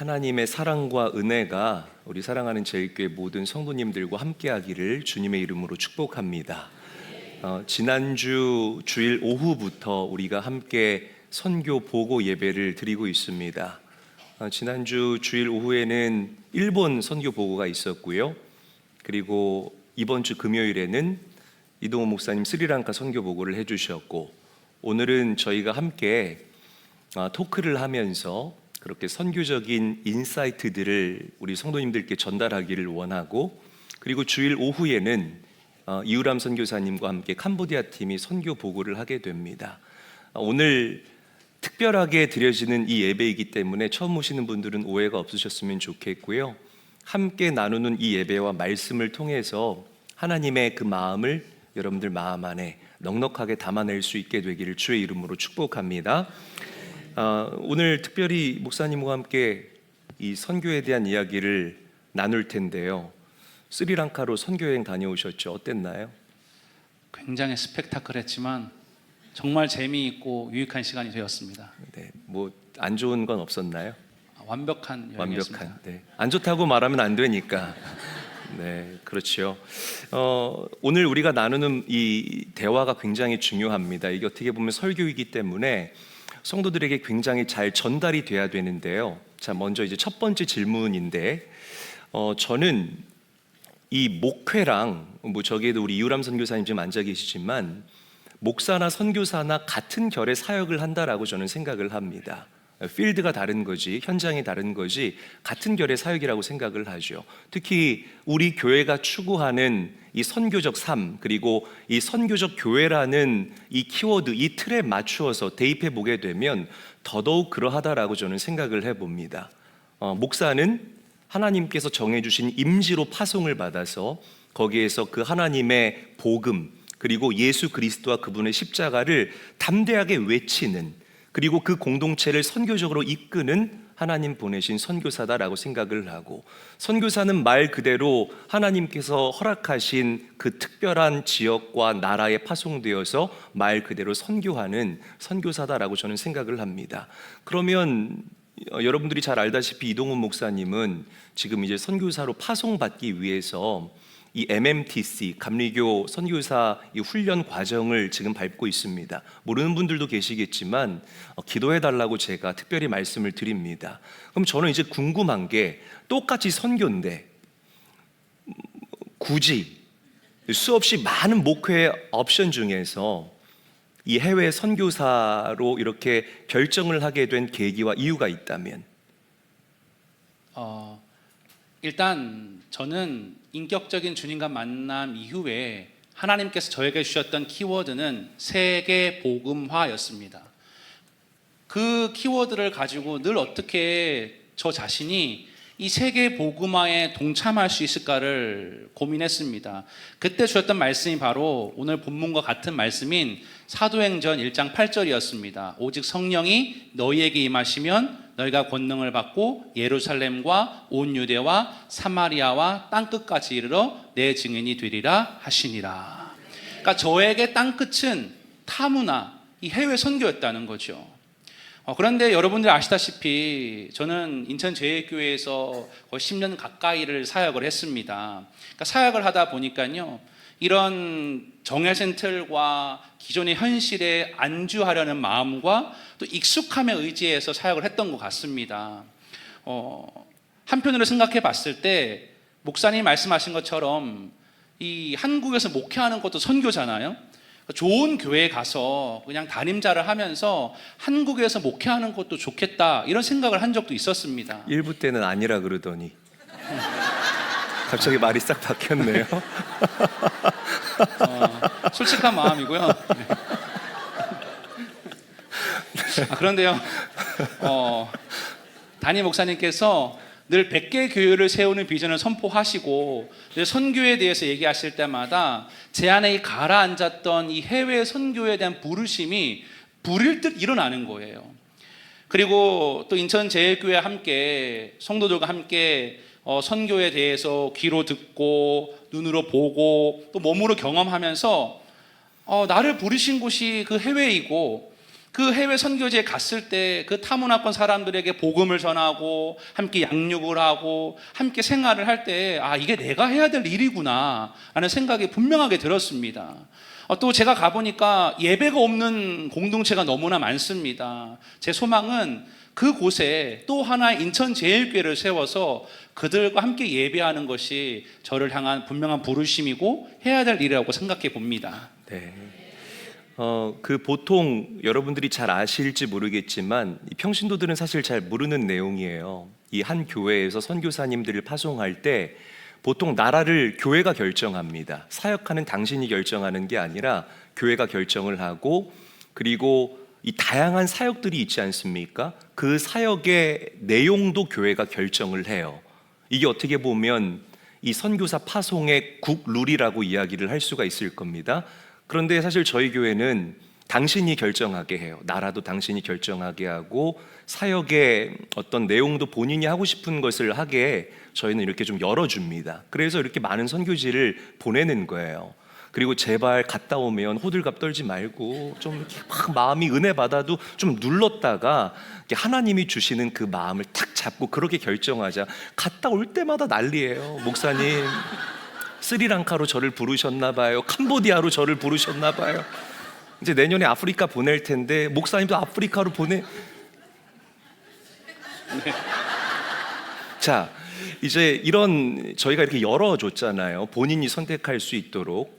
하나님의 사랑과 은혜가 우리 사랑하는 제일교회 모든 성도님들과 함께하기를 주님의 이름으로 축복합니다. 지난주 주일 오후부터 우리가 함께 선교 보고 예배를 드리고 있습니다. 지난주 주일 오후에는 일본 선교 보고가 있었고요. 그리고 이번 주 금요일에는 이동호 목사님 스리랑카 선교 보고를 해주셨고, 오늘은 저희가 함께 토크를 하면서 그렇게 선교적인 인사이트들을 우리 성도님들께 전달하기를 원하고, 그리고 주일 오후에는 이우람 선교사님과 함께 캄보디아 팀이 선교 보고를 하게 됩니다. 오늘 특별하게 드려지는 이 예배이기 때문에 처음 오시는 분들은 오해가 없으셨으면 좋겠고요. 함께 나누는 이 예배와 말씀을 통해서 하나님의 그 마음을 여러분들 마음 안에 넉넉하게 담아낼 수 있게 되기를 주의 이름으로 축복합니다. 오늘 특별히 목사님과 함께 이 선교에 대한 이야기를 나눌 텐데요. 스리랑카로 선교여행 다녀오셨죠? 어땠나요? 굉장히 스펙타클했지만 정말 재미있고 유익한 시간이 되었습니다. 네, 뭐 안 좋은 건 없었나요? 완벽한 여행이었습니다. 네. 안 좋다고 말하면 안 되니까. 네, 그렇죠. 오늘 우리가 나누는 이 대화가 굉장히 중요합니다. 이게 어떻게 보면 설교이기 때문에 성도들에게 굉장히 잘 전달이 돼야 되는데요. 자, 먼저 이제 첫 번째 질문인데, 저는 이 목회랑 저기에도 우리 이우람 선교사님 지금 앉아 계시지만 목사나 선교사나 같은 결의 사역을 한다라고 저는 생각을 합니다. 필드가 다른 거지, 현장이 다른 거지, 같은 결의 사역이라고 생각을 하죠. 특히 우리 교회가 추구하는 이 선교적 삶, 그리고 이 선교적 교회라는 이 키워드, 이 틀에 맞추어서 대입해 보게 되면 더더욱 그러하다라고 저는 생각을 해봅니다. 목사는 하나님께서 정해주신 임지로 파송을 받아서 거기에서 그 하나님의 복음, 그리고 예수 그리스도와 그분의 십자가를 담대하게 외치는, 그리고 그 공동체를 선교적으로 이끄는 하나님 보내신 선교사다라고 생각을 하고, 선교사는 말 그대로 하나님께서 허락하신 그 특별한 지역과 나라에 파송되어서 말 그대로 선교하는 선교사다라고 저는 생각을 합니다. 그러면 여러분들이 잘 알다시피 이동훈 목사님은 지금 이제 선교사로 파송받기 위해서 이 MMTC 감리교 선교사 이 훈련 과정을 지금 밟고 있습니다. 모르는 분들도 계시겠지만 기도해 달라고 제가 특별히 말씀을 드립니다. 그럼 저는 이제 궁금한 게, 똑같이 선교인데 굳이 수없이 많은 목회 옵션 중에서 이 해외 선교사로 이렇게 결정을 하게 된 계기와 이유가 있다면? 일단 저는 인격적인 주님과 만남 이후에 하나님께서 저에게 주셨던 키워드는 세계 복음화였습니다. 그 키워드를 가지고 늘 어떻게 저 자신이 이 세계 복음화에 동참할 수 있을까를 고민했습니다. 그때 주셨던 말씀이 바로 오늘 본문과 같은 말씀인 사도행전 1장 8절이었습니다. 오직 성령이 너희에게 임하시면 너희가 권능을 받고 예루살렘과 온 유대와 사마리아와 땅끝까지 이르러 내 증인이 되리라 하시니라. 그러니까 저에게 땅끝은 타문화, 이 해외 선교였다는 거죠. 그런데 여러분들 아시다시피 저는 인천제일교회에서 거의 10년 가까이를 사역을 했습니다. 그러니까 사역을 하다 보니까요, 이런 정해진 틀과 기존의 현실에 안주하려는 마음과 또 익숙함에 의지해서 사역을 했던 것 같습니다. 한편으로 생각해 봤을 때 목사님 말씀하신 것처럼 이 한국에서 목회하는 것도 선교잖아요. 좋은 교회에 가서 그냥 담임자를 하면서 한국에서 목회하는 것도 좋겠다, 이런 생각을 한 적도 있었습니다. 일부 때는 아니라 그러더니 갑자기 말이 싹 바뀌었네요. 솔직한 마음이고요. 네. 그런데요, 담임 목사님께서 늘 100개 교회를 세우는 비전을 선포하시고 늘 선교에 대해서 얘기하실 때마다 제 안에 이 가라앉았던 이 해외 선교에 대한 부르심이 불일 듯 일어나는 거예요. 그리고 또 인천제일교회 함께 성도들과 함께 선교에 대해서 귀로 듣고 눈으로 보고 또 몸으로 경험하면서 나를 부르신 곳이 그 해외이고 그 해외 선교지에 갔을 때 그 타문화권 사람들에게 복음을 전하고 함께 양육을 하고 함께 생활을 할 때 이게 내가 해야 될 일이구나 라는 생각이 분명하게 들었습니다. 또 제가 가보니까 예배가 없는 공동체가 너무나 많습니다. 제 소망은 그곳에 또 하나의 인천제일교회를 세워서 그들과 함께 예배하는 것이 저를 향한 분명한 부르심이고 해야 될 일이라고 생각해 봅니다. 네. 그 보통 여러분들이 잘 아실지 모르겠지만 이 평신도들은 사실 잘 모르는 내용이에요. 이 한 교회에서 선교사님들을 파송할 때 보통 나라를 교회가 결정합니다. 사역하는 당신이 결정하는 게 아니라 교회가 결정을 하고, 그리고 이 다양한 사역들이 있지 않습니까? 그 사역의 내용도 교회가 결정을 해요. 이게 어떻게 보면 이 선교사 파송의 국룰이라고 이야기를 할 수가 있을 겁니다. 그런데 사실 저희 교회는 당신이 결정하게 해요. 나라도 당신이 결정하게 하고, 사역의 어떤 내용도 본인이 하고 싶은 것을 하게 저희는 이렇게 좀 열어줍니다. 그래서 이렇게 많은 선교지를 보내는 거예요. 그리고 제발 갔다 오면 호들갑 떨지 말고 좀 이렇게 막 마음이 은혜 받아도 좀 눌렀다가 하나님이 주시는 그 마음을 탁 잡고 그렇게 결정하자. 갔다 올 때마다 난리예요. 목사님 스리랑카로 저를 부르셨나 봐요. 캄보디아로 저를 부르셨나 봐요. 이제 내년에 아프리카 보낼 텐데 목사님도 아프리카로 보내. 네. 자, 이제 이런 저희가 이렇게 열어줬잖아요. 본인이 선택할 수 있도록.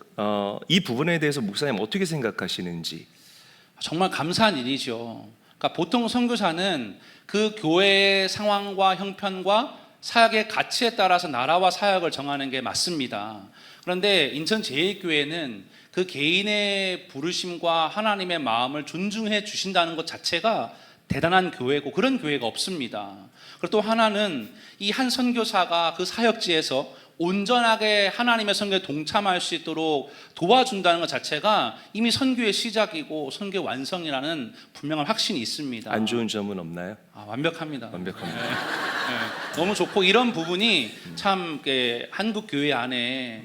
이 부분에 대해서 목사님 어떻게 생각하시는지? 정말 감사한 일이죠. 그러니까 보통 선교사는 그 교회의 상황과 형편과 사역의 가치에 따라서 나라와 사역을 정하는 게 맞습니다. 그런데 인천제일교회는 그 개인의 부르심과 하나님의 마음을 존중해 주신다는 것 자체가 대단한 교회고, 그런 교회가 없습니다. 그리고 또 하나는 이 한 선교사가 그 사역지에서 온전하게 하나님의 선교에 동참할 수 있도록 도와준다는 것 자체가 이미 선교의 시작이고 선교의 완성이라는 분명한 확신이 있습니다. 안 좋은 점은 없나요? 완벽합니다. 완벽합니다. 네. 너무 좋고, 이런 부분이 참 한국 교회 안에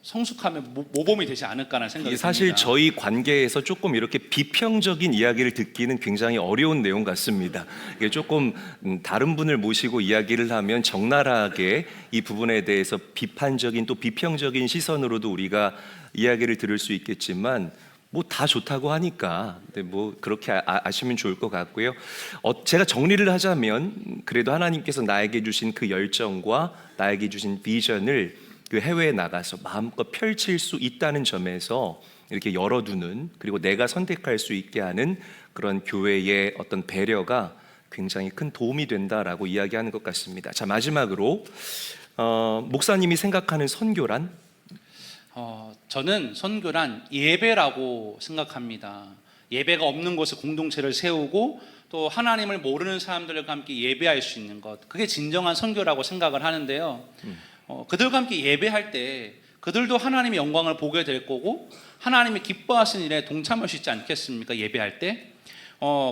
성숙하면 모범이 되지 않을까라는 생각이 이게 사실 듭니다. 저희 관계에서 조금 이렇게 비평적인 이야기를 듣기는 굉장히 어려운 내용 같습니다. 이게 조금 다른 분을 모시고 이야기를 하면 적나라하게 이 부분에 대해서 비판적인 또 비평적인 시선으로도 우리가 이야기를 들을 수 있겠지만 뭐 다 좋다고 하니까 뭐 그렇게 아시면 좋을 것 같고요. 제가 정리를 하자면 그래도 하나님께서 나에게 주신 그 열정과 나에게 주신 비전을 그 해외에 나가서 마음껏 펼칠 수 있다는 점에서 이렇게 열어두는, 그리고 내가 선택할 수 있게 하는 그런 교회의 어떤 배려가 굉장히 큰 도움이 된다라고 이야기하는 것 같습니다. 자, 마지막으로 목사님이 생각하는 선교란? 저는 선교란 예배라고 생각합니다. 예배가 없는 곳에 공동체를 세우고 또 하나님을 모르는 사람들과 함께 예배할 수 있는 것, 그게 진정한 선교라고 생각을 하는데요. 그들과 함께 예배할 때 그들도 하나님의 영광을 보게 될 거고 하나님이 기뻐하시는 일에 동참할 수 있지 않겠습니까? 예배할 때.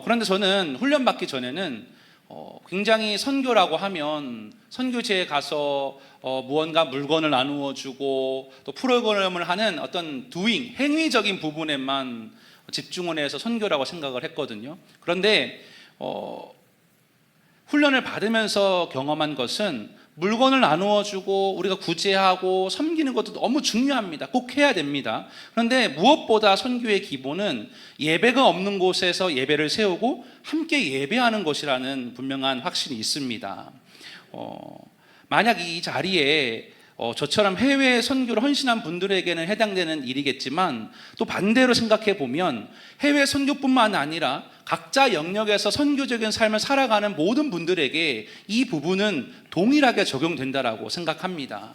그런데 저는 훈련받기 전에는 굉장히 선교라고 하면 선교지에 가서 무언가 물건을 나누어 주고 또 프로그램을 하는 어떤 doing, 행위적인 부분에만 집중을 해서 선교라고 생각을 했거든요. 그런데 훈련을 받으면서 경험한 것은 물건을 나누어 주고 우리가 구제하고 섬기는 것도 너무 중요합니다. 꼭 해야 됩니다. 그런데 무엇보다 선교의 기본은 예배가 없는 곳에서 예배를 세우고 함께 예배하는 것이라는 분명한 확신이 있습니다. 만약 이 자리에 저처럼 해외 선교를 헌신한 분들에게는 해당되는 일이겠지만, 또 반대로 생각해 보면 해외 선교뿐만 아니라 각자 영역에서 선교적인 삶을 살아가는 모든 분들에게 이 부분은 동일하게 적용된다라고 생각합니다.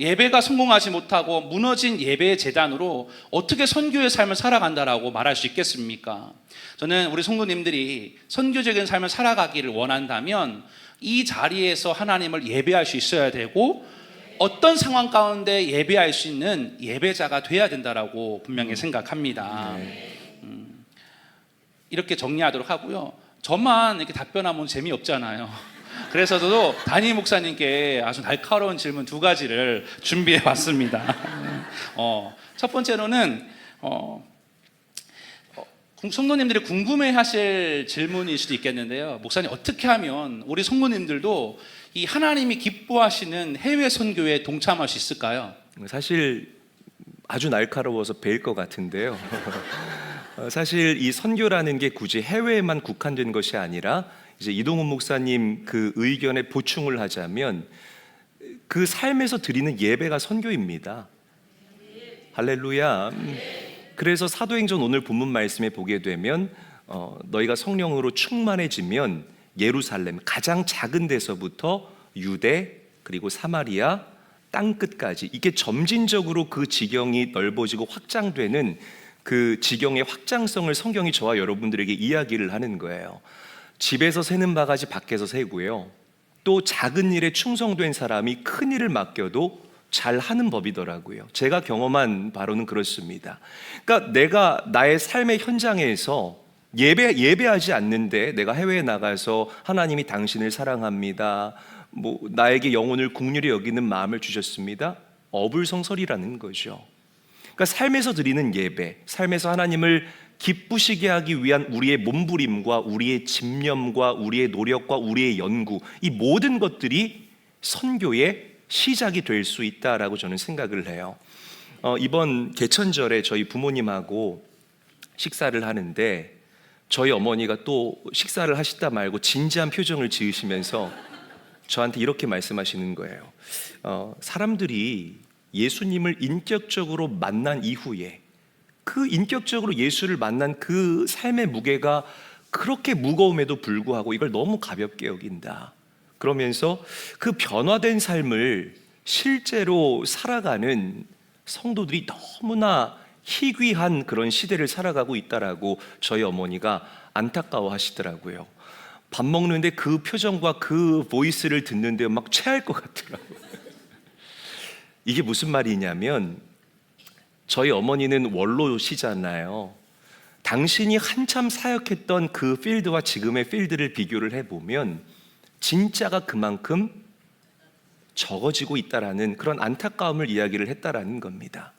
예배가 성공하지 못하고 무너진 예배의 재단으로 어떻게 선교의 삶을 살아간다라고 말할 수 있겠습니까? 저는 우리 성도님들이 선교적인 삶을 살아가기를 원한다면 이 자리에서 하나님을 예배할 수 있어야 되고, 어떤 상황 가운데 예배할 수 있는 예배자가 돼야 된다라고 분명히 생각합니다. 이렇게 정리하도록 하고요. 저만 이렇게 답변하면 재미없잖아요. 그래서 저도 담임 목사님께 아주 날카로운 질문 2가지를 준비해 왔습니다. 첫 번째로는 성도님들이 궁금해하실 질문일 수도 있겠는데요. 목사님, 어떻게 하면 우리 성도님들도 이 하나님이 기뻐하시는 해외 선교에 동참할 수 있을까요? 사실 아주 날카로워서 배일 것 같은데요. 사실 이 선교라는 게 굳이 해외에만 국한된 것이 아니라 이제 이동훈 목사님 그 의견에 보충을 하자면 그 삶에서 드리는 예배가 선교입니다. 할렐루야. 그래서 사도행전 오늘 본문 말씀에 보게 되면 너희가 성령으로 충만해지면 예루살렘 가장 작은 데서부터 유대 그리고 사마리아 땅끝까지 이게 점진적으로 그 지경이 넓어지고 확장되는 그 지경의 확장성을 성경이 저와 여러분들에게 이야기를 하는 거예요. 집에서 새는 바가지 밖에서 새고요. 또 작은 일에 충성된 사람이 큰 일을 맡겨도 잘 하는 법이더라고요. 제가 경험한 바로는 그렇습니다. 그러니까 내가 나의 삶의 현장에서 예배하지 않는데 내가 해외에 나가서 하나님이 당신을 사랑합니다. 나에게 영혼을 긍휼히 여기는 마음을 주셨습니다. 어불성설이라는 거죠. 그러니까 삶에서 드리는 예배, 삶에서 하나님을 기쁘시게 하기 위한 우리의 몸부림과 우리의 집념과 우리의 노력과 우리의 연구, 이 모든 것들이 선교의 시작이 될 수 있다라고 저는 생각을 해요. 이번 개천절에 저희 부모님하고 식사를 하는데 저희 어머니가 또 식사를 하시다 말고 진지한 표정을 지으시면서 저한테 이렇게 말씀하시는 거예요. 사람들이 예수님을 인격적으로 만난 이후에 그 인격적으로 예수를 만난 그 삶의 무게가 그렇게 무거움에도 불구하고 이걸 너무 가볍게 여긴다. 그러면서 그 변화된 삶을 실제로 살아가는 성도들이 너무나 희귀한 그런 시대를 살아가고 있다라고 저희 어머니가 안타까워 하시더라고요. 밥 먹는데 그 표정과 그 보이스를 듣는데 막 체할 것 같더라고요. 이게 무슨 말이냐면 저희 어머니는 원로시잖아요. 당신이 한참 사역했던 그 필드와 지금의 필드를 비교를 해보면 진짜가 그만큼 적어지고 있다라는 그런 안타까움을 이야기를 했다라는 겁니다.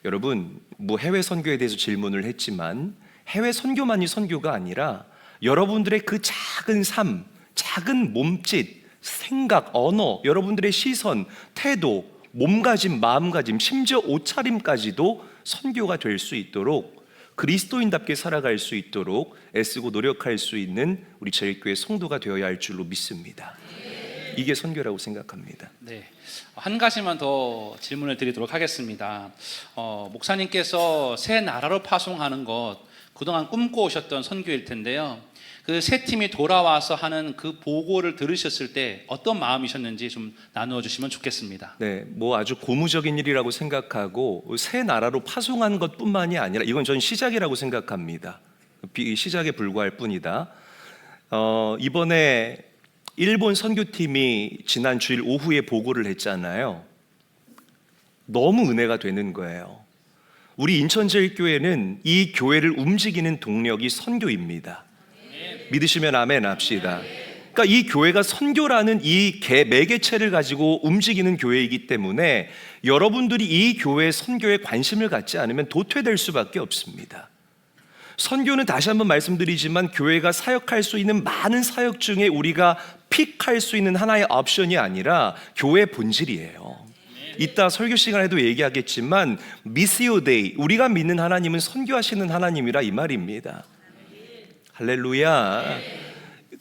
여러분, 해외 선교에 대해서 질문을 했지만 해외 선교만이 선교가 아니라 여러분들의 그 작은 삶, 작은 몸짓, 생각, 언어, 여러분들의 시선, 태도, 몸가짐, 마음가짐, 심지어 옷차림까지도 선교가 될 수 있도록 그리스도인답게 살아갈 수 있도록 애쓰고 노력할 수 있는 우리 제일교회 성도가 되어야 할 줄로 믿습니다. 이게 선교라고 생각합니다. 네, 한 가지만 더 질문을 드리도록 하겠습니다. 목사님께서 새 나라로 파송하는 것 그동안 꿈꿔오셨던 선교일 텐데요. 그 세 팀이 돌아와서 하는 그 보고를 들으셨을 때 어떤 마음이셨는지 좀 나누어 주시면 좋겠습니다. 네, 아주 고무적인 일이라고 생각하고 새 나라로 파송한 것뿐만이 아니라 이건 전 시작이라고 생각합니다. 시작에 불과할 뿐이다. 이번에 일본 선교팀이 지난 주일 오후에 보고를 했잖아요. 너무 은혜가 되는 거예요. 우리 인천제일교회는 이 교회를 움직이는 동력이 선교입니다. 믿으시면 아멘 합시다. 그러니까 이 교회가 선교라는 이 매개체를 가지고 움직이는 교회이기 때문에 여러분들이 이 교회의 선교에 관심을 갖지 않으면 도태될 수밖에 없습니다. 선교는 다시 한번 말씀드리지만 교회가 사역할 수 있는 많은 사역 중에 우리가 픽할 수 있는 하나의 옵션이 아니라 교회의 본질이에요. 이따 설교 시간에도 얘기하겠지만 미시오 데이, 우리가 믿는 하나님은 선교하시는 하나님이라 이 말입니다. 할렐루야.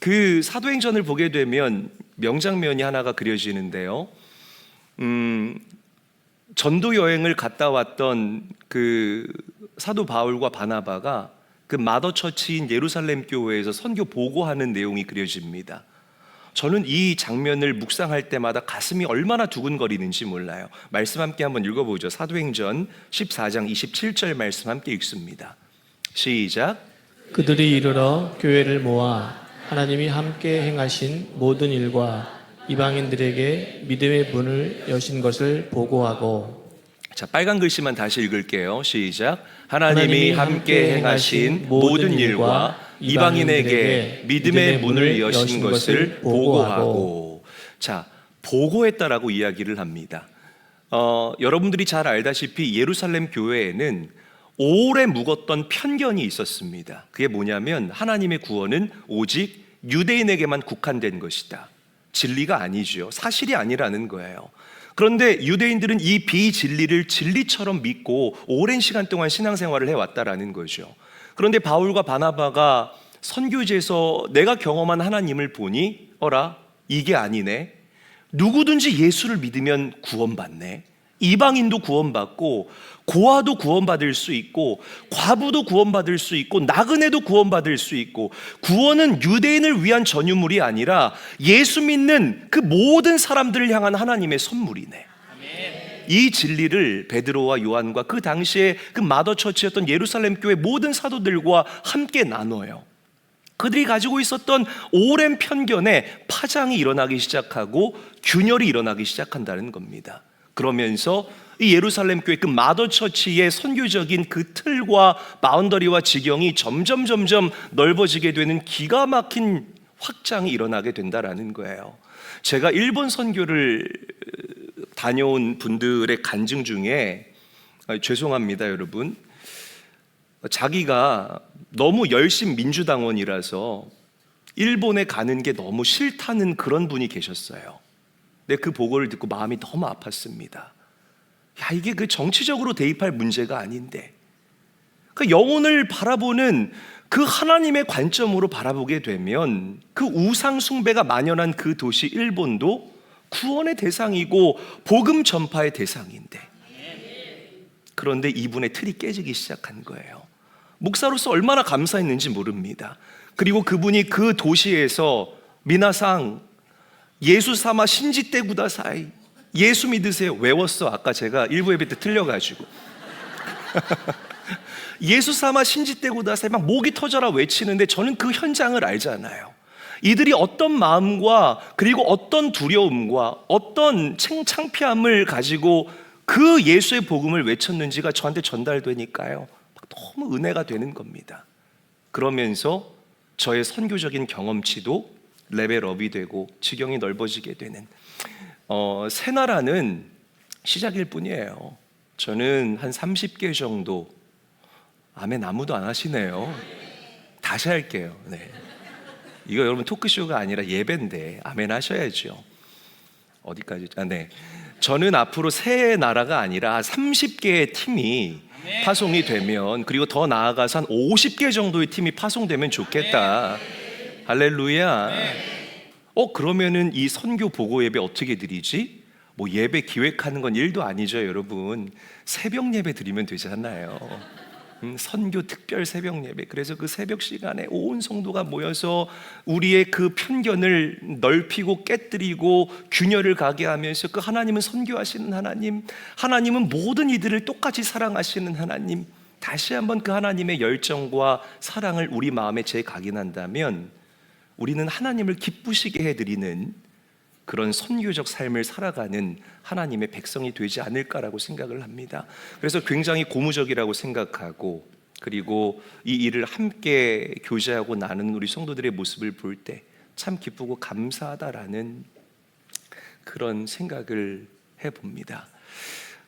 그 사도행전을 보게 되면 명장면이 하나가 그려지는데요. 전도 여행을 갔다 왔던 그 사도 바울과 바나바가 그 마더 처치인 예루살렘 교회에서 선교 보고하는 내용이 그려집니다. 저는 이 장면을 묵상할 때마다 가슴이 얼마나 두근거리는지 몰라요. 말씀 함께 한번 읽어보죠. 사도행전 14장 27절 말씀 함께 읽습니다. 시작. 그들이 이르러 교회를 모아 하나님이 함께 행하신 모든 일과 이방인들에게 믿음의 문을 여신 것을 보고하고. 자, 빨간 글씨만 다시 읽을게요. 시작. 하나님이 함께 행하신 모든 일과 이방인에게 믿음의 문을 여신 것을 보고하고. 자, 보고했다라고 이야기를 합니다. 여러분들이 잘 알다시피 예루살렘 교회에는 오래 묵었던 편견이 있었습니다. 그게 뭐냐면 하나님의 구원은 오직 유대인에게만 국한된 것이다. 진리가 아니죠. 사실이 아니라는 거예요. 그런데 유대인들은 이 비진리를 진리처럼 믿고 오랜 시간 동안 신앙생활을 해왔다라는 거죠. 그런데 바울과 바나바가 선교지에서 내가 경험한 하나님을 보니 어라 이게 아니네. 누구든지 예수를 믿으면 구원받네. 이방인도 구원받고 고아도 구원받을 수 있고 과부도 구원받을 수 있고 나그네도 구원받을 수 있고 구원은 유대인을 위한 전유물이 아니라 예수 믿는 그 모든 사람들을 향한 하나님의 선물이네. 이 진리를 베드로와 요한과 그 당시에 그 마더처치였던 예루살렘 교회 모든 사도들과 함께 나눠요. 그들이 가지고 있었던 오랜 편견에 파장이 일어나기 시작하고 균열이 일어나기 시작한다는 겁니다. 그러면서 이 예루살렘 교회 그 마더처치의 선교적인 그 틀과 바운더리와 지경이 점점 넓어지게 되는 기가 막힌 확장이 일어나게 된다라는 거예요. 제가 일본 선교를 다녀온 분들의 간증 중에 죄송합니다 여러분, 자기가 너무 열심 민주당원이라서 일본에 가는 게 너무 싫다는 그런 분이 계셨어요. 근데 그 보고를 듣고 마음이 너무 아팠습니다. 야, 이게 그 정치적으로 대입할 문제가 아닌데, 그 영혼을 바라보는 그 하나님의 관점으로 바라보게 되면 그 우상 숭배가 만연한 그 도시 일본도 구원의 대상이고 복음 전파의 대상인데, 그런데 이분의 틀이 깨지기 시작한 거예요. 목사로서 얼마나 감사했는지 모릅니다. 그리고 그분이 그 도시에서 미나상 예수 사마 신지떼 구다사이, 예수 믿으세요 외웠어. 아까 제가 일부 예배 때 틀려가지고 예수 사마 신지떼 구다사이 막 목이 터져라 외치는데 저는 그 현장을 알잖아요. 이들이 어떤 마음과 그리고 어떤 두려움과 어떤 창피함을 가지고 그 예수의 복음을 외쳤는지가 저한테 전달되니까요, 너무 은혜가 되는 겁니다. 그러면서 저의 선교적인 경험치도 레벨업이 되고 지경이 넓어지게 되는 새 나라는 시작일 뿐이에요. 저는 한 30개 정도, 아멘 아무도 안 하시네요. 다시 할게요. 네. 이거 여러분 토크쇼가 아니라 예배인데 아멘 하셔야죠. 어디까지? 네. 저는 앞으로 새 나라가 아니라 30개의 팀이 파송이 되면, 그리고 더 나아가서 한 50개 정도의 팀이 파송되면 좋겠다. 할렐루야. 그러면은 이 선교 보고 예배 어떻게 드리지? 뭐 예배 기획하는 건 일도 아니죠, 여러분. 새벽 예배 드리면 되잖아요. 선교 특별 새벽 예배. 그래서 그 새벽 시간에 온 성도가 모여서 우리의 그 편견을 넓히고 깨뜨리고 균열을 가게 하면서 그 하나님은 선교하시는 하나님, 하나님은 모든 이들을 똑같이 사랑하시는 하나님, 다시 한번 그 하나님의 열정과 사랑을 우리 마음에 재각인한다면 우리는 하나님을 기쁘시게 해드리는 그런 선교적 삶을 살아가는 하나님의 백성이 되지 않을까라고 생각을 합니다. 그래서 굉장히 고무적이라고 생각하고, 그리고 이 일을 함께 교제하고 나누는 우리 성도들의 모습을 볼 때 참 기쁘고 감사하다라는 그런 생각을 해봅니다.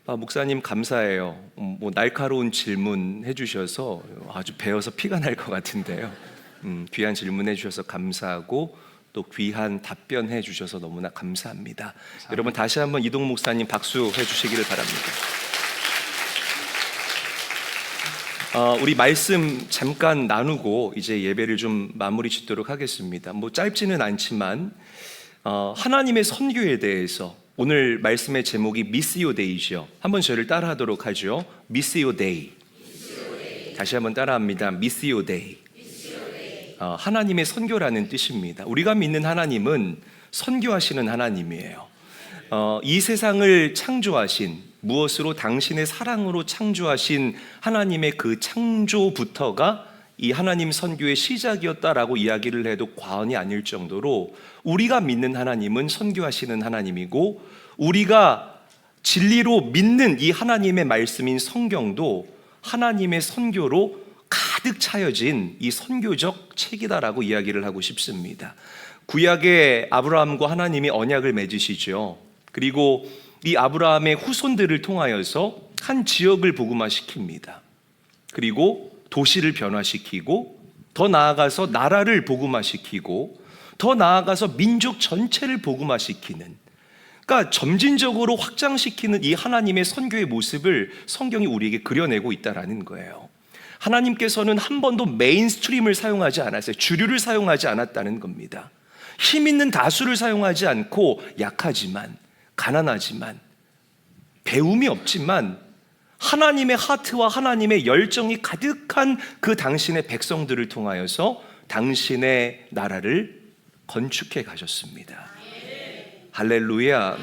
목사님 감사해요. 뭐 날카로운 질문 해주셔서 아주 배워서 피가 날 것 같은데요. 귀한 질문 해주셔서 감사하고 또 귀한 답변해 주셔서 너무나 감사합니다. 감사합니다. 여러분 다시 한번 이동 목사님 박수 해주시기를 바랍니다. 우리 말씀 잠깐 나누고 이제 예배를 좀 마무리 짓도록 하겠습니다. 뭐 짧지는 않지만 하나님의 선교에 대해서, 오늘 말씀의 제목이 미시오 데이죠. 한번 저를 따라하도록 하죠. 미시오 데이. 다시 한번 따라합니다. 미시오 데이. 하나님의 선교라는 뜻입니다. 우리가 믿는 하나님은 선교하시는 하나님이에요. 이 세상을 창조하신, 무엇으로? 당신의 사랑으로 창조하신 하나님의 그 창조부터가 이 하나님 선교의 시작이었다라고 이야기를 해도 과언이 아닐 정도로 우리가 믿는 하나님은 선교하시는 하나님이고, 우리가 진리로 믿는 이 하나님의 말씀인 성경도 하나님의 선교로 가득 차여진 이 선교적 책이다라고 이야기를 하고 싶습니다. 구약의 아브라함과 하나님이 언약을 맺으시죠. 그리고 이 아브라함의 후손들을 통하여서 한 지역을 복음화시킵니다. 그리고 도시를 변화시키고 더 나아가서 나라를 복음화시키고 더 나아가서 민족 전체를 복음화시키는, 그러니까 점진적으로 확장시키는 이 하나님의 선교의 모습을 성경이 우리에게 그려내고 있다라는 거예요. 하나님께서는 한 번도 메인스트림을 사용하지 않았어요. 주류를 사용하지 않았다는 겁니다. 힘 있는 다수를 사용하지 않고 약하지만, 가난하지만, 배움이 없지만 하나님의 하트와 하나님의 열정이 가득한 그 당신의 백성들을 통하여서 당신의 나라를 건축해 가셨습니다. 할렐루야.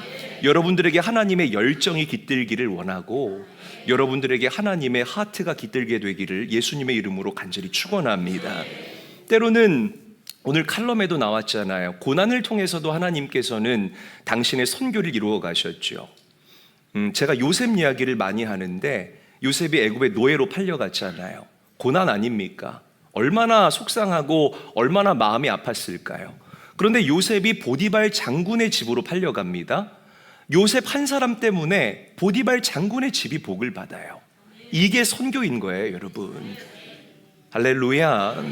여러분들에게 하나님의 열정이 깃들기를 원하고 여러분들에게 하나님의 하트가 깃들게 되기를 예수님의 이름으로 간절히 축원합니다. 때로는 오늘 칼럼에도 나왔잖아요. 고난을 통해서도 하나님께서는 당신의 선교를 이루어 가셨죠. 제가 요셉 이야기를 많이 하는데 요셉이 애굽의 노예로 팔려갔잖아요. 고난 아닙니까? 얼마나 속상하고 얼마나 마음이 아팠을까요? 그런데 요셉이 보디발 장군의 집으로 팔려갑니다. 요셉 한 사람 때문에 보디발 장군의 집이 복을 받아요. 이게 선교인 거예요, 여러분. 할렐루야.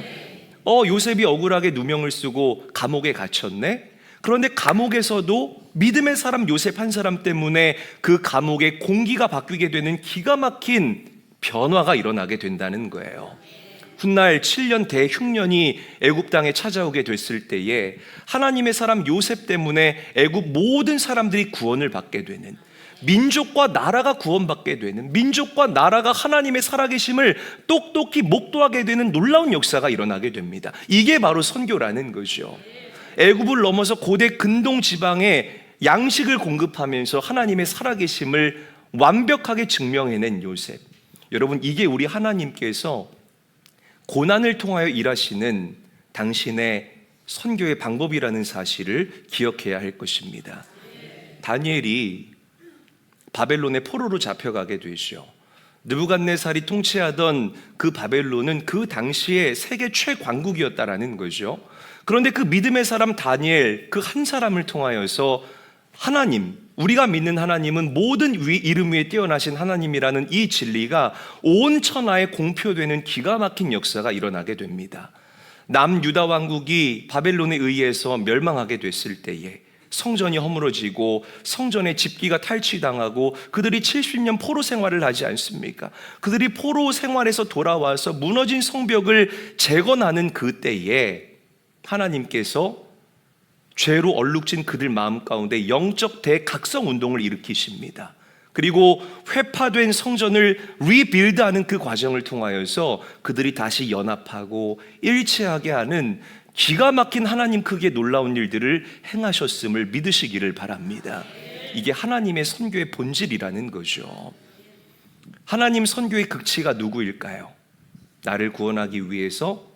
요셉이 억울하게 누명을 쓰고 감옥에 갇혔네. 그런데 감옥에서도 믿음의 사람 요셉 한 사람 때문에 그 감옥의 공기가 바뀌게 되는 기가 막힌 변화가 일어나게 된다는 거예요. 훗날 7년 대흉년이 애굽 땅에 찾아오게 됐을 때에 하나님의 사람 요셉 때문에 애굽 모든 사람들이 구원을 받게 되는, 민족과 나라가 구원받게 되는, 민족과 나라가 하나님의 살아계심을 똑똑히 목도하게 되는 놀라운 역사가 일어나게 됩니다. 이게 바로 선교라는 거죠. 애굽을 넘어서 고대 근동 지방에 양식을 공급하면서 하나님의 살아계심을 완벽하게 증명해낸 요셉. 여러분, 이게 우리 하나님께서 고난을 통하여 일하시는 당신의 선교의 방법이라는 사실을 기억해야 할 것입니다. 다니엘이 바벨론의 포로로 잡혀가게 되죠. 느부갓네살이 통치하던 그 바벨론은 그 당시에 세계 최강국이었다라는 거죠. 그런데 그 믿음의 사람 다니엘 그 한 사람을 통하여서 하나님, 우리가 믿는 하나님은 모든 이름 위에 뛰어나신 하나님이라는 이 진리가 온 천하에 공표되는 기가 막힌 역사가 일어나게 됩니다. 남유다 왕국이 바벨론에 의해서 멸망하게 됐을 때에 성전이 허물어지고 성전의 집기가 탈취당하고 그들이 70년 포로 생활을 하지 않습니까? 그들이 포로 생활에서 돌아와서 무너진 성벽을 재건하는 그때에 하나님께서 죄로 얼룩진 그들 마음 가운데 영적 대각성 운동을 일으키십니다. 그리고 회파된 성전을 리빌드하는 그 과정을 통하여서 그들이 다시 연합하고 일치하게 하는 기가 막힌 하나님 크기의 놀라운 일들을 행하셨음을 믿으시기를 바랍니다. 이게 하나님의 선교의 본질이라는 거죠. 하나님 선교의 극치가 누구일까요? 나를 구원하기 위해서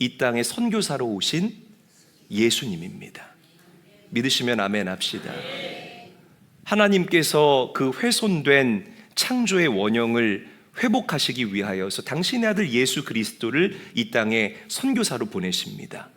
이 땅에 선교사로 오신 예수님입니다. 믿으시면 아멘 합시다. 하나님께서 그 훼손된 창조의 원형을 회복하시기 위하여서 당신의 아들 예수 그리스도를 이 땅에 선교사로 보내십니다.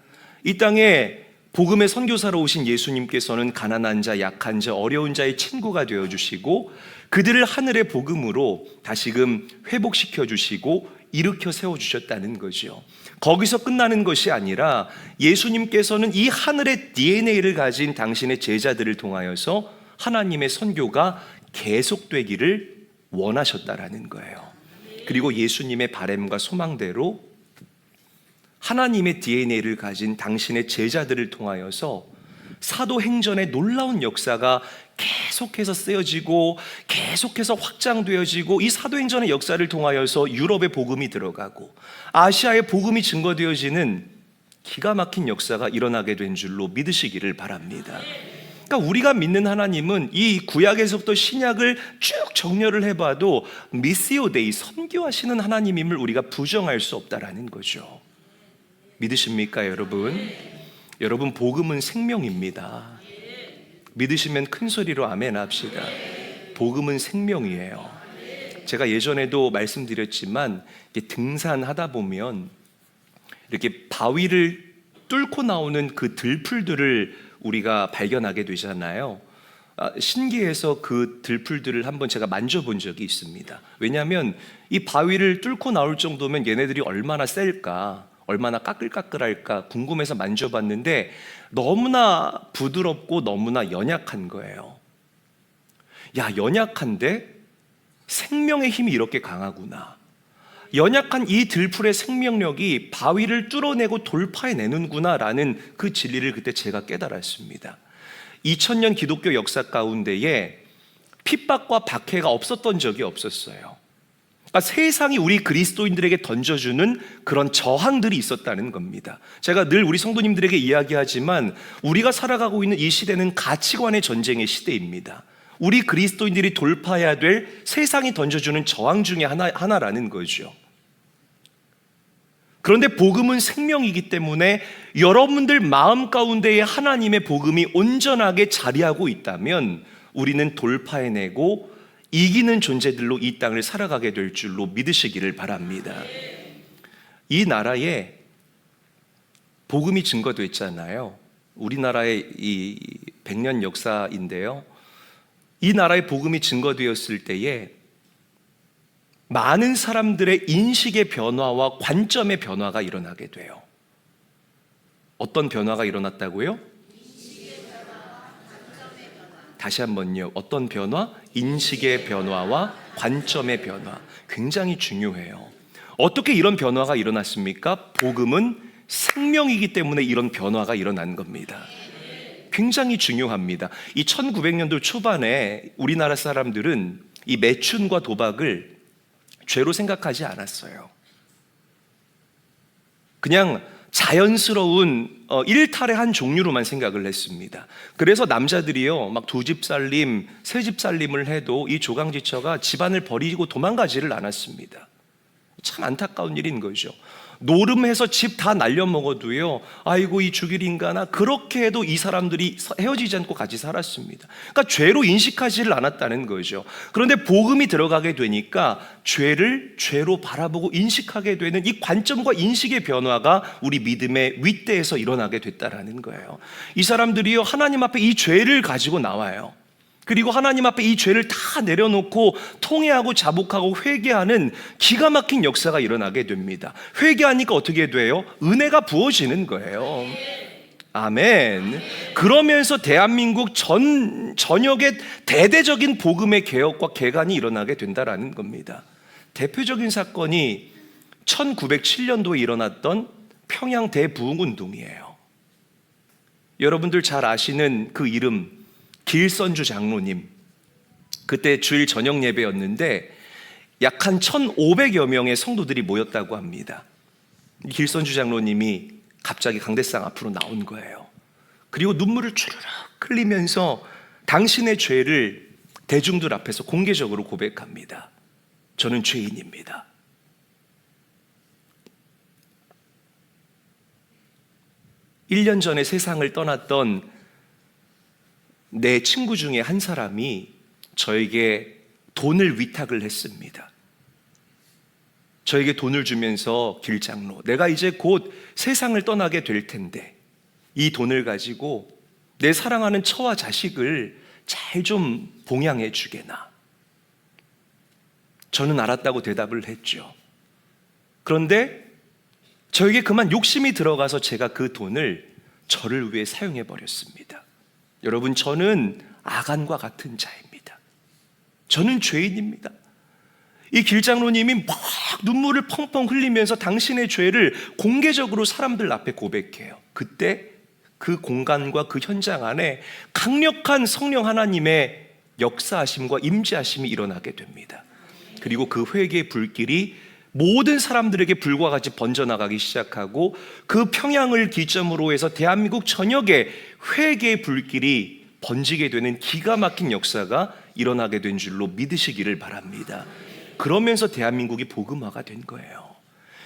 이 땅에 복음의 선교사로 오신 예수님께서는 가난한 자, 약한 자, 어려운 자의 친구가 되어주시고 그들을 하늘의 복음으로 다시금 회복시켜 주시고 일으켜 세워주셨다는 거죠. 거기서 끝나는 것이 아니라 예수님께서는 이 하늘의 DNA를 가진 당신의 제자들을 통하여서 하나님의 선교가 계속되기를 원하셨다라는 거예요. 그리고 예수님의 바램과 소망대로 하나님의 DNA를 가진 당신의 제자들을 통하여서 사도행전의 놀라운 역사가 계속해서 쓰여지고 계속해서 확장되어지고 이 사도행전의 역사를 통하여서 유럽의 복음이 들어가고 아시아의 복음이 증거되어지는 기가 막힌 역사가 일어나게 된 줄로 믿으시기를 바랍니다. 그러니까 우리가 믿는 하나님은 이 구약에서부터 신약을 쭉 정렬을 해봐도 미시오 데이, 선교하시는 하나님임을 우리가 부정할 수 없다라는 거죠. 믿으십니까, 여러분? 여러분, 복음은 생명입니다. 믿으시면 큰 소리로 아멘 합시다. 복음은 생명이에요. 제가 예전에도 말씀드렸지만 등산하다 보면 이렇게 바위를 뚫고 나오는 그 들풀들을 우리가 발견하게 되잖아요. 신기해서 그 들풀들을 한번 제가 만져본 적이 있습니다. 왜냐하면 이 바위를 뚫고 나올 정도면 얘네들이 얼마나 셀까, 얼마나 까끌까끌할까 궁금해서 만져봤는데 너무나 부드럽고 너무나 연약한 거예요. 야, 연약한데 생명의 힘이 이렇게 강하구나. 연약한 이 들풀의 생명력이 바위를 뚫어내고 돌파해내는구나 라는 그 진리를 그때 제가 깨달았습니다. 2000년 기독교 역사 가운데에 핍박과 박해가 없었던 적이 없었어요. 그러니까 세상이 우리 그리스도인들에게 던져주는 그런 저항들이 있었다는 겁니다. 제가 늘 우리 성도님들에게 이야기하지만 우리가 살아가고 있는 이 시대는 가치관의 전쟁의 시대입니다. 우리 그리스도인들이 돌파해야 될 세상이 던져주는 저항 중에 하나라는 거죠. 그런데 복음은 생명이기 때문에 여러분들 마음 가운데에 하나님의 복음이 온전하게 자리하고 있다면 우리는 돌파해내고 이기는 존재들로 이 땅을 살아가게 될 줄로 믿으시기를 바랍니다. 이 나라에 복음이 증거됐잖아요. 우리나라의 이 100년 역사인데요. 이 나라의 복음이 증거되었을 때에 많은 사람들의 인식의 변화와 관점의 변화가 일어나게 돼요. 어떤 변화가 일어났다고요? 다시 한번요. 어떤 변화? 인식의 변화와 관점의 변화. 굉장히 중요해요. 어떻게 이런 변화가 일어났습니까? 복음은 생명이기 때문에 이런 변화가 일어난 겁니다. 굉장히 중요합니다. 이 1900년도 초반에 우리나라 사람들은 이 매춘과 도박을 죄로 생각하지 않았어요. 그냥 자연스러운 일탈의 한 종류로만 생각을 했습니다. 그래서 남자들이요, 막 2집 살림, 3집 살림을 해도 이 조강지처가 집안을 버리고 도망가지를 않았습니다. 참 안타까운 일인 거죠. 노름해서 집 다 날려먹어도요, 아이고 이 죽일 인간아, 그렇게 해도 이 사람들이 헤어지지 않고 같이 살았습니다. 그러니까 죄로 인식하지를 않았다는 거죠. 그런데 복음이 들어가게 되니까 죄를 죄로 바라보고 인식하게 되는 이 관점과 인식의 변화가 우리 믿음의 윗대에서 일어나게 됐다라는 거예요. 이 사람들이요, 하나님 앞에 이 죄를 가지고 나와요. 그리고 하나님 앞에 이 죄를 다 내려놓고 통회하고 자복하고 회개하는 기가 막힌 역사가 일어나게 됩니다. 회개하니까 어떻게 돼요? 은혜가 부어지는 거예요. 아멘. 그러면서 대한민국 전역에 대대적인 복음의 개혁과 개간이 일어나게 된다라는 겁니다. 대표적인 사건이 1907년도에 일어났던 평양 대부흥운동이에요. 여러분들 잘 아시는 그 이름, 길선주 장로님. 그때 주일 저녁 예배였는데 약 한 1,500여 명의 성도들이 모였다고 합니다. 길선주 장로님이 갑자기 강대상 앞으로 나온 거예요. 그리고 눈물을 주르륵 흘리면서 당신의 죄를 대중들 앞에서 공개적으로 고백합니다. 저는 죄인입니다. (1년) 전에 세상을 떠났던 내 친구 중에 한 사람이 저에게 돈을 위탁을 했습니다. 저에게 돈을 주면서 길장로, 내가 이제 곧 세상을 떠나게 될 텐데 이 돈을 가지고 내 사랑하는 처와 자식을 잘 좀 봉양해 주게나. 저는 알았다고 대답을 했죠. 그런데 저에게 그만 욕심이 들어가서 제가 그 돈을 저를 위해 사용해 버렸습니다. 여러분, 저는 아간과 같은 자입니다. 저는 죄인입니다. 이 길장로님이 막 눈물을 펑펑 흘리면서 당신의 죄를 공개적으로 사람들 앞에 고백해요. 그때 그 공간과 그 현장 안에 강력한 성령 하나님의 역사하심과 임재하심이 일어나게 됩니다. 그리고 그 회개의 불길이 모든 사람들에게 불과 같이 번져나가기 시작하고 그 평양을 기점으로 해서 대한민국 전역에 회개의 불길이 번지게 되는 기가 막힌 역사가 일어나게 된 줄로 믿으시기를 바랍니다. 그러면서 대한민국이 복음화가 된 거예요.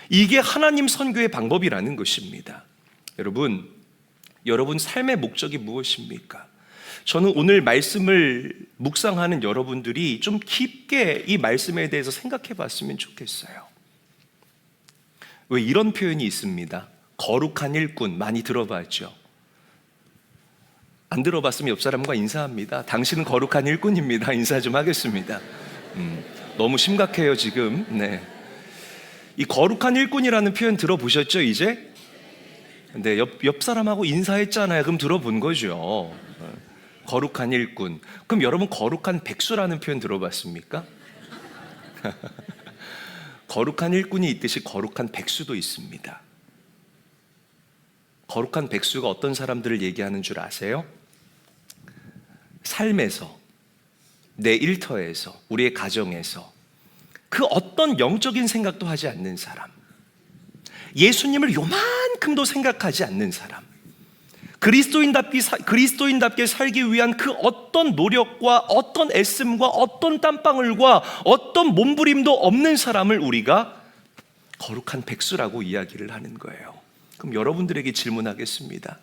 이게 하나님 선교의 방법이라는 것입니다. 여러분 삶의 목적이 무엇입니까? 저는 오늘 말씀을 묵상하는 여러분들이 좀 깊게 이 말씀에 대해서 생각해 봤으면 좋겠어요. 왜 이런 표현이 있습니다. 거룩한 일꾼, 많이 들어봤죠. 안 들어봤으면 옆 사람과 인사합니다. 당신은 거룩한 일꾼입니다. 인사 좀 하겠습니다. 너무 심각해요 지금. 네. 이 거룩한 일꾼이라는 표현 들어보셨죠 이제? 네, 옆 사람하고 인사했잖아요. 그럼 들어본 거죠. 거룩한 일꾼. 그럼 여러분 거룩한 백수라는 표현 들어봤습니까? 거룩한 일꾼이 있듯이 거룩한 백수도 있습니다. 거룩한 백수가 어떤 사람들을 얘기하는 줄 아세요? 삶에서, 내 일터에서, 우리의 가정에서 그 어떤 영적인 생각도 하지 않는 사람, 예수님을 요만큼도 생각하지 않는 사람, 그리스도인답게 살기 위한 그 어떤 노력과 어떤 애씀과 어떤 땀방울과 어떤 몸부림도 없는 사람을 우리가 거룩한 백수라고 이야기를 하는 거예요. 그럼 여러분들에게 질문하겠습니다.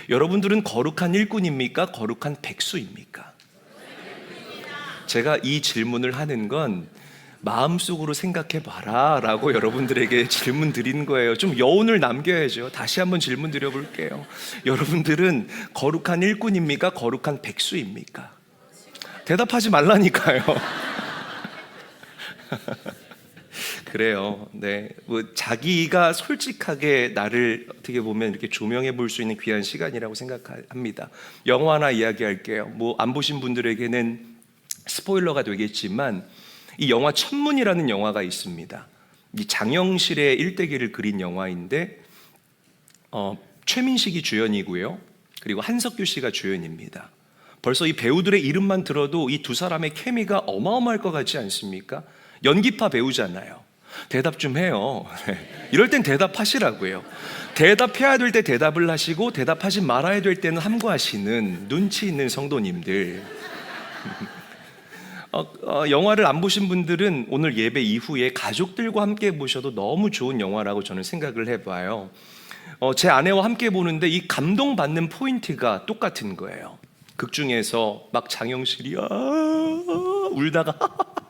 여러분들은 거룩한 일꾼입니까? 거룩한 백수입니까? 제가 이 질문을 하는 건 마음속으로 생각해 봐라 라고 여러분들에게 질문 드린 거예요. 좀 여운을 남겨야죠. 다시 한번 질문 드려볼게요. 여러분들은 거룩한 일꾼입니까? 거룩한 백수입니까? 대답하지 말라니까요. 그래요. 네, 뭐 자기가 솔직하게 나를 어떻게 보면 이렇게 조명해 볼 수 있는 귀한 시간이라고 생각합니다. 영화 하나 이야기할게요. 뭐 안 보신 분들에게는 스포일러가 되겠지만 이 영화 천문이라는 영화가 있습니다. 이 장영실의 일대기를 그린 영화인데 최민식이 주연이고요. 그리고 한석규 씨가 주연입니다. 벌써 이 배우들의 이름만 들어도 이 두 사람의 케미가 어마어마할 것 같지 않습니까? 연기파 배우잖아요. 대답 좀 해요. 이럴 땐 대답하시라고요. 대답해야 될 때 대답을 하시고 대답하지 말아야 될 때는 함구하시는 눈치 있는 성도님들. 영화를 안 보신 분들은 오늘 예배 이후에 가족들과 함께 보셔도 너무 좋은 영화라고 저는 생각을 해봐요. 제 아내와 함께 보는데 이 감동받는 포인트가 똑같은 거예요. 극 중에서 막 장영실이 울다가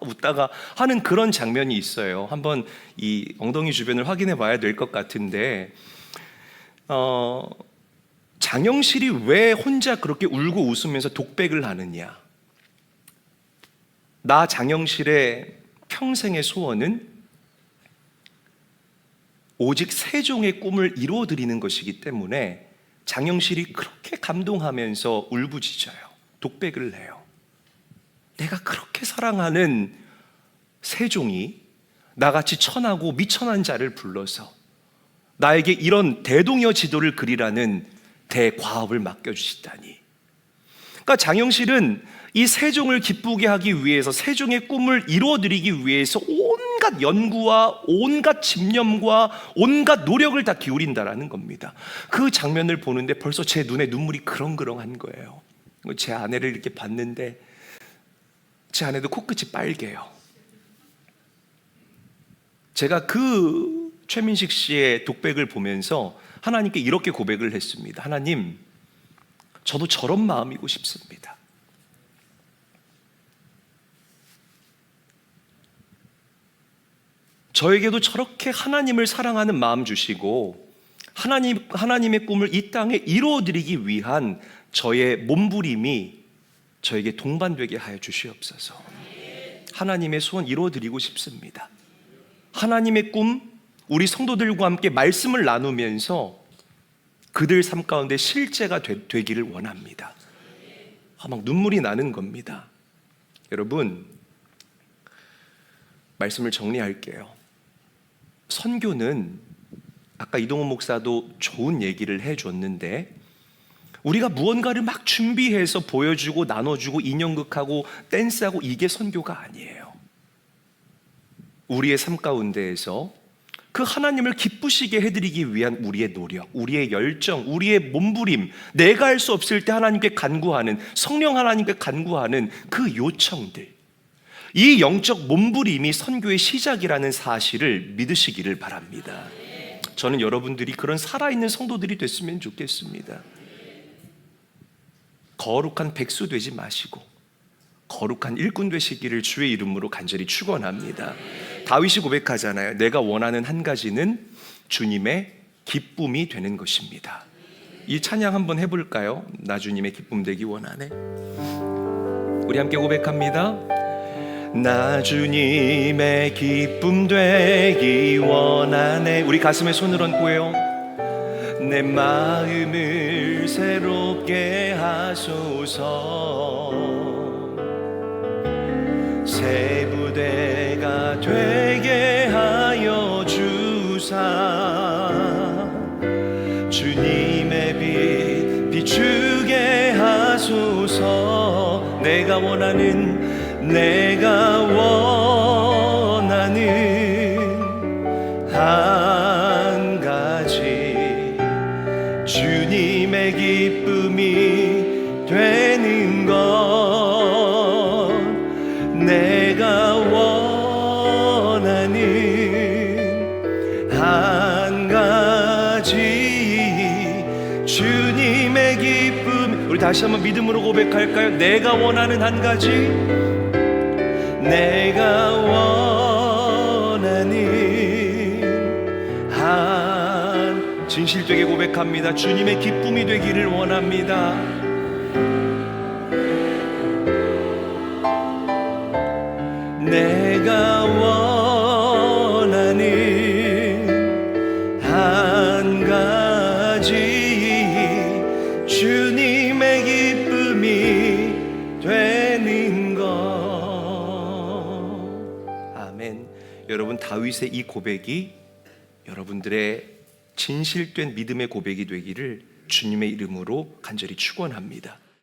웃다가 하는 그런 장면이 있어요. 한번 이 엉덩이 주변을 확인해 봐야 될 것 같은데 장영실이 왜 혼자 그렇게 울고 웃으면서 독백을 하느냐. 나 장영실의 평생의 소원은 오직 세종의 꿈을 이루어드리는 것이기 때문에 장영실이 그렇게 감동하면서 울부짖어요. 독백을 해요. 내가 그렇게 사랑하는 세종이 나같이 천하고 미천한 자를 불러서 나에게 이런 대동여 지도를 그리라는 대과업을 맡겨주시다니. 그러니까 장영실은 이 세종을 기쁘게 하기 위해서, 세종의 꿈을 이루어드리기 위해서 온갖 연구와 온갖 집념과 온갖 노력을 다 기울인다라는 겁니다. 그 장면을 보는데 벌써 제 눈에 눈물이 그렁그렁한 거예요. 제 아내를 이렇게 봤는데 제 아내도 코끝이 빨개요. 제가 그 최민식 씨의 독백을 보면서 하나님께 이렇게 고백을 했습니다. 하나님, 저도 저런 마음이고 싶습니다. 저에게도 저렇게 하나님을 사랑하는 마음 주시고 하나님의 꿈을 이 땅에 이루어드리기 위한 저의 몸부림이 저에게 동반되게 하여 주시옵소서. 하나님의 소원 이루어드리고 싶습니다. 하나님의 꿈, 우리 성도들과 함께 말씀을 나누면서 그들 삶 가운데 실제가 되기를 원합니다. 막 눈물이 나는 겁니다. 여러분, 말씀을 정리할게요. 선교는 아까 이동훈 목사도 좋은 얘기를 해줬는데 우리가 무언가를 막 준비해서 보여주고 나눠주고 인형극하고 댄스하고 이게 선교가 아니에요. 우리의 삶 가운데에서 그 하나님을 기쁘시게 해드리기 위한 우리의 노력, 우리의 열정, 우리의 몸부림, 내가 할 수 없을 때 하나님께 간구하는, 성령 하나님께 간구하는 그 요청들, 이 영적 몸부림이 선교의 시작이라는 사실을 믿으시기를 바랍니다. 저는 여러분들이 그런 살아있는 성도들이 됐으면 좋겠습니다. 거룩한 백수 되지 마시고 거룩한 일꾼 되시기를 주의 이름으로 간절히 축원합니다. 다윗이 고백하잖아요. 내가 원하는 한 가지는 주님의 기쁨이 되는 것입니다. 이 찬양 한번 해볼까요? 나 주님의 기쁨 되기 원하네. 우리 함께 고백합니다. 나 주님의 기쁨 되기 원하네. 우리 가슴에 손을 얹고요. 내 마음을 새롭게 하소서. 새 부대가 되게 하여 주사. 주님의 빛 비추게 하소서. 내가 원하는 한 가지 주님의 기쁨이 되는 것. 내가 원하는 한 가지 주님의 기쁨. 우리 다시 한번 믿음으로 고백할까요? 내가 원하는 한 가지. 내가 원하는 한 진실되게 고백합니다. 주님의 기쁨이 되기를 원합니다. 내가 원하는 한 가지 주님의 기쁨이 되는 것. 아멘. 여러분, 다윗의 이 고백이 여러분들의 진실된 믿음의 고백이 되기를 주님의 이름으로 간절히 축원합니다.